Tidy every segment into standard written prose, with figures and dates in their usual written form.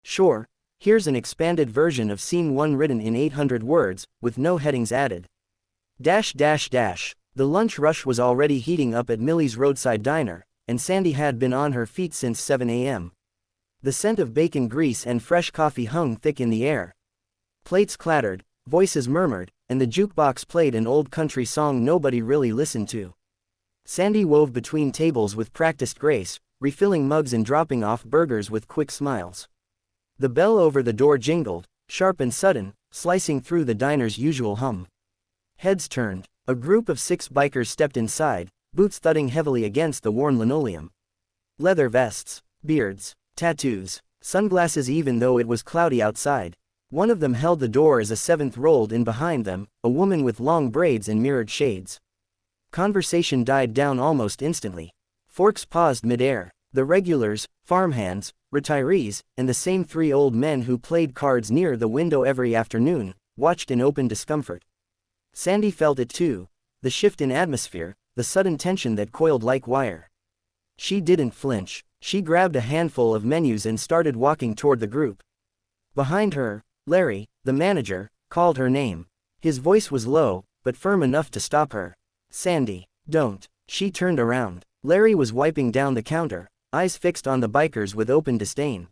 Sure, here's an expanded version of Scene 1 written in 800 words, with no headings added. Dash dash dash. The lunch rush was already heating up at Millie's roadside diner, and Sandy had been on her feet since 7 a.m. The scent of bacon grease and fresh coffee hung thick in the air. Plates clattered, voices murmured, and the jukebox played an old country song nobody really listened to. Sandy wove between tables with practiced grace, refilling mugs and dropping off burgers with quick smiles. The bell over the door jingled, sharp and sudden, slicing through the diner's usual hum. Heads turned. A group of 6 bikers stepped inside, boots thudding heavily against the worn linoleum. Leather vests, beards, tattoos, sunglasses even though it was cloudy outside. One of them held the door as a 7th rolled in behind them, a woman with long braids and mirrored shades. Conversation died down almost instantly. Forks paused mid-air. The regulars, farmhands, retirees, and the same 3 old men who played cards near the window every afternoon, watched in open discomfort. Sandy felt it too, the shift in atmosphere, the sudden tension that coiled like wire. She didn't flinch. She grabbed a handful of menus and started walking toward the group. Behind her, Larry, the manager, called her name. His voice was low, but firm enough to stop her. Sandy, don't. She turned around. Larry was wiping down the counter, eyes fixed on the bikers with open disdain.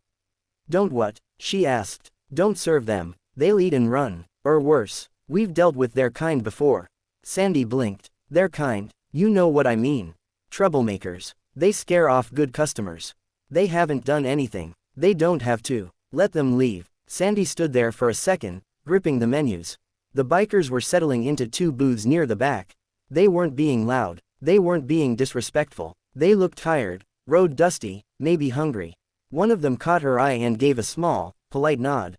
Don't what? She asked. Don't serve them. They'll eat and run. Or worse. We've dealt with their kind before. Sandy blinked. Their kind? You know what I mean. Troublemakers. They scare off good customers. They haven't done anything. They don't have to. Let them leave. Sandy stood there for a second, gripping the menus. The bikers were settling into 2 booths near the back. They weren't being loud. They weren't being disrespectful. They looked tired, rode dusty, maybe hungry. One of them caught her eye and gave a small, polite nod.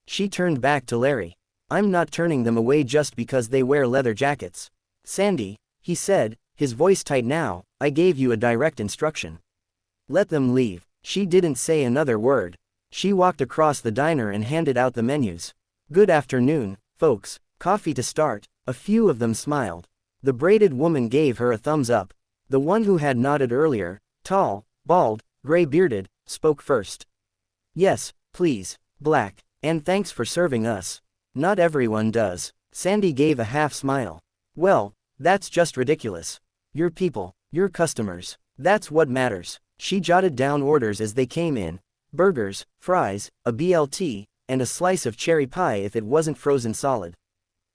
She turned back to Larry. I'm not turning them away just because they wear leather jackets. Sandy, he said, his voice tight now, I gave you a direct instruction. Let them leave. She didn't say another word. She walked across the diner and handed out the menus. Good afternoon, folks. Coffee to start. A few of them smiled. The braided woman gave her a thumbs up. The one who had nodded earlier, tall, bald, gray-bearded, spoke first. Yes, please, black, and thanks for serving us. Not everyone does. Sandy gave a half smile. Well, that's just ridiculous. Your people, your customers, that's what matters. She jotted down orders as they came in. Burgers, fries, a BLT, and a slice of cherry pie if it wasn't frozen solid.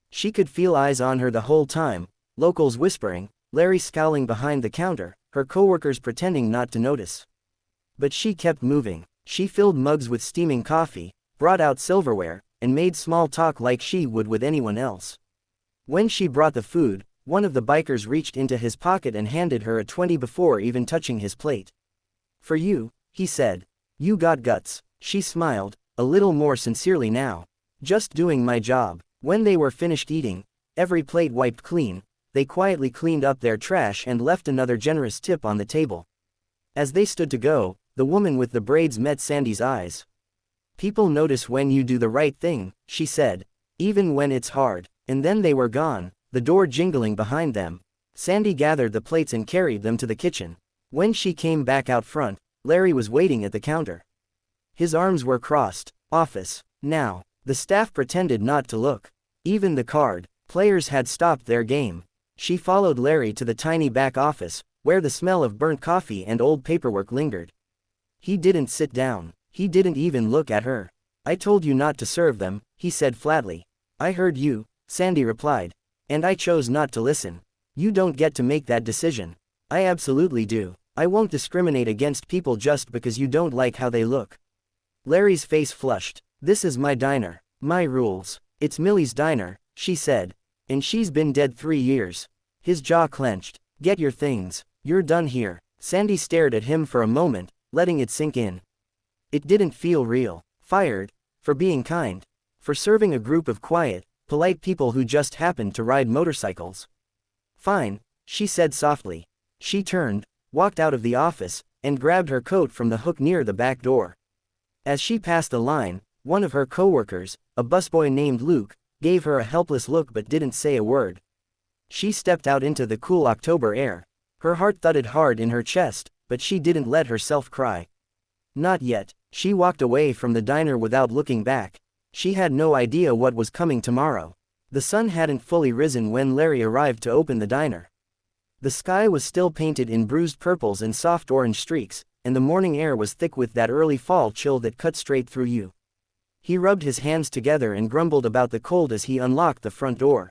She could feel eyes on her the whole time, locals whispering, Larry scowling behind the counter, her coworkers pretending not to notice. But she kept moving. She filled mugs with steaming coffee, brought out silverware, and made small talk like she would with anyone else. When she brought the food, one of the bikers reached into his pocket and handed her a 20 before even touching his plate. For you, he said. You got guts. She smiled, a little more sincerely now. Just doing my job. When they were finished eating, every plate wiped clean, they quietly cleaned up their trash and left another generous tip on the table. As they stood to go, the woman with the braids met Sandy's eyes. People notice when you do the right thing, she said, even when it's hard. And then they were gone, the door jingling behind them. Sandy gathered the plates and carried them to the kitchen. When she came back out front, Larry was waiting at the counter. His arms were crossed. Office. Now. The staff pretended not to look. Even the card players had stopped their game. She followed Larry to the tiny back office, where the smell of burnt coffee and old paperwork lingered. He didn't sit down. He didn't even look at her. I told you not to serve them, he said flatly. I heard you, Sandy replied. And I chose not to listen. You don't get to make that decision. I absolutely do. I won't discriminate against people just because you don't like how they look. Larry's face flushed. This is my diner. My rules. It's Millie's diner, she said. And she's been dead 3 years. His jaw clenched. Get your things. You're done here. Sandy stared at him for a moment, letting it sink in. It didn't feel real. Fired. For being kind. For serving a group of quiet, polite people who just happened to ride motorcycles. Fine, she said softly. She turned, walked out of the office, and grabbed her coat from the hook near the back door. As she passed the line, one of her coworkers, a busboy named Luke, gave her a helpless look but didn't say a word. She stepped out into the cool October air. Her heart thudded hard in her chest, but she didn't let herself cry. Not yet. She walked away from the diner without looking back. She had no idea what was coming tomorrow. The sun hadn't fully risen when Larry arrived to open the diner. The sky was still painted in bruised purples and soft orange streaks, and the morning air was thick with that early fall chill that cut straight through you. He rubbed his hands together and grumbled about the cold as he unlocked the front door.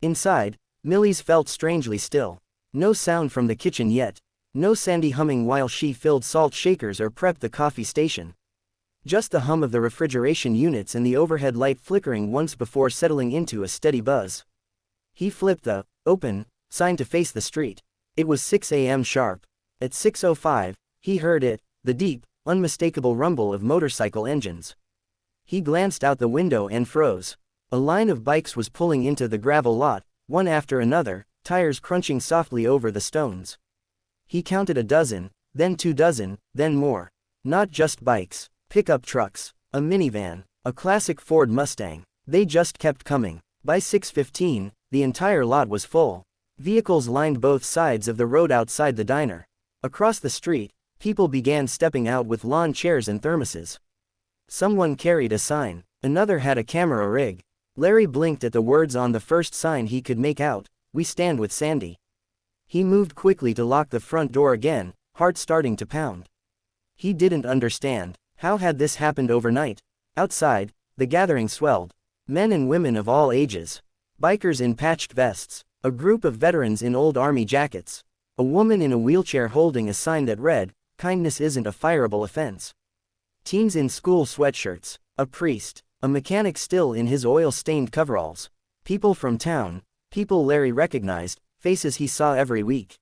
Inside, Millie's felt strangely still. No sound from the kitchen yet. No Sandy humming while she filled salt shakers or prepped the coffee station. Just the hum of the refrigeration units and the overhead light flickering once before settling into a steady buzz. He flipped the "open" sign to face the street. It was 6 a.m. sharp. At 6:05, he heard it, the deep, unmistakable rumble of motorcycle engines. He glanced out the window and froze. A line of bikes was pulling into the gravel lot, one after another, tires crunching softly over the stones. He counted a dozen, then 2 dozen, then more. Not just bikes, pickup trucks, a minivan, a classic Ford Mustang. They just kept coming. By 6:15, the entire lot was full. Vehicles lined both sides of the road outside the diner. Across the street, people began stepping out with lawn chairs and thermoses. Someone carried a sign, another had a camera rig. Larry blinked at the words on the first sign he could make out, "We stand with Sandy." He moved quickly to lock the front door again, heart starting to pound. He didn't understand. How had this happened overnight? Outside, the gathering swelled. Men and women of all ages. Bikers in patched vests. A group of veterans in old army jackets. A woman in a wheelchair holding a sign that read, "Kindness isn't a fireable offense." Teens in school sweatshirts. A priest. A mechanic still in his oil-stained coveralls. People from town. People Larry recognized, faces he saw every week.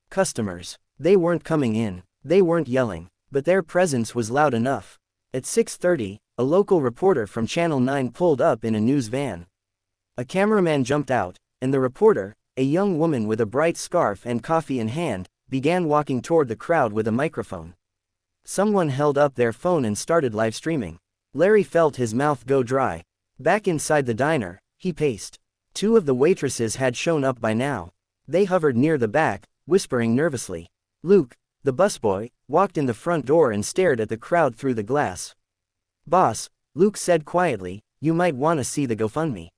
Customers. They weren't coming in. They weren't yelling. But their presence was loud enough. At 6:30, a local reporter from Channel 9 pulled up in a news van. A cameraman jumped out, and the reporter, a young woman with a bright scarf and coffee in hand, began walking toward the crowd with a microphone. Someone held up their phone and started live streaming. Larry felt his mouth go dry. Back inside the diner, he paced. 2 of the waitresses had shown up by now. They hovered near the back, whispering nervously. Luke, the busboy, walked in the front door and stared at the crowd through the glass. "Boss," Luke said quietly, "you might want to see the GoFundMe."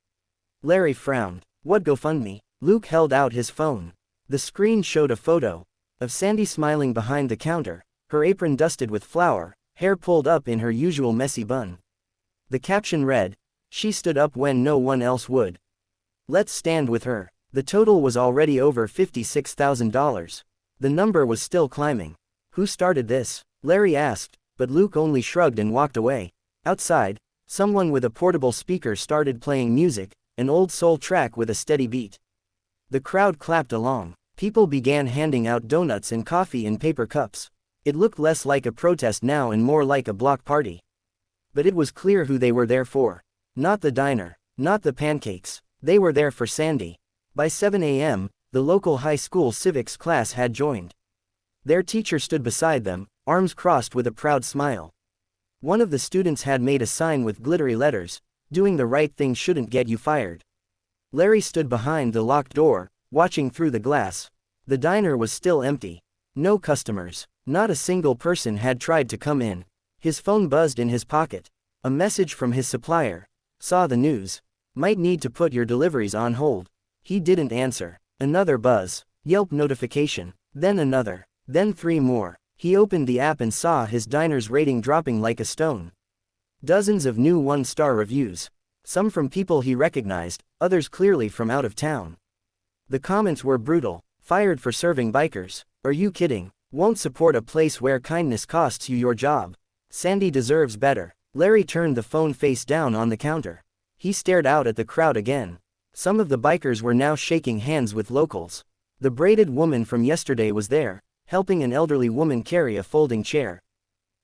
Larry frowned. "What GoFundMe?" Luke held out his phone. The screen showed a photo of Sandy smiling behind the counter, her apron dusted with flour, hair pulled up in her usual messy bun. The caption read, "She stood up when no one else would. Let's stand with her." The total was already over $56,000. The number was still climbing. "Who started this?" Larry asked, but Luke only shrugged and walked away. Outside, someone with a portable speaker started playing music, an old soul track with a steady beat. The crowd clapped along. People began handing out donuts and coffee in paper cups. It looked less like a protest now and more like a block party. But it was clear who they were there for. Not the diner, not the pancakes. They were there for Sandy. By 7 a.m., the local high school civics class had joined. Their teacher stood beside them, arms crossed with a proud smile. One of the students had made a sign with glittery letters, "Doing the right thing shouldn't get you fired." Larry stood behind the locked door, watching through the glass. The diner was still empty. No customers. Not a single person had tried to come in. His phone buzzed in his pocket. A message from his supplier. "Saw the news. Might need to put your deliveries on hold." He didn't answer. Another buzz. Yelp notification. Then another. Then 3 more. He opened the app and saw his diner's rating dropping like a stone. Dozens of new 1-star reviews. Some from people he recognized, others clearly from out of town. The comments were brutal. "Fired for serving bikers. Are you kidding? Won't support a place where kindness costs you your job. Sandy deserves better." Larry turned the phone face down on the counter. He stared out at the crowd again. Some of the bikers were now shaking hands with locals. The braided woman from yesterday was there, helping an elderly woman carry a folding chair.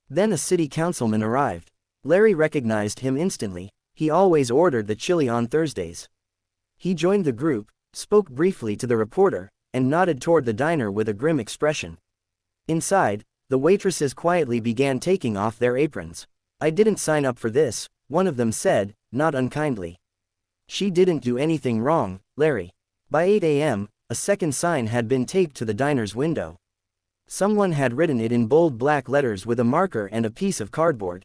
Then a city councilman arrived. Larry recognized him instantly. He always ordered the chili on Thursdays. He joined the group, spoke briefly to the reporter, and nodded toward the diner with a grim expression. Inside, the waitresses quietly began taking off their aprons. "I didn't sign up for this," one of them said, not unkindly. "She didn't do anything wrong, Larry." By 8 a.m., a second sign had been taped to the diner's window. Someone had written it in bold black letters with a marker and a piece of cardboard.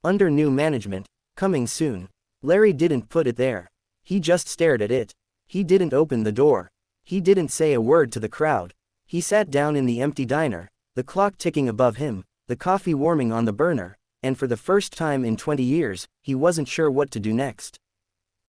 Under new management, coming soon. Larry didn't put it there. He just stared at it. He didn't open the door. He didn't say a word to the crowd. He sat down in the empty diner, the clock ticking above him, the coffee warming on the burner, and for the first time in 20 years, he wasn't sure what to do next.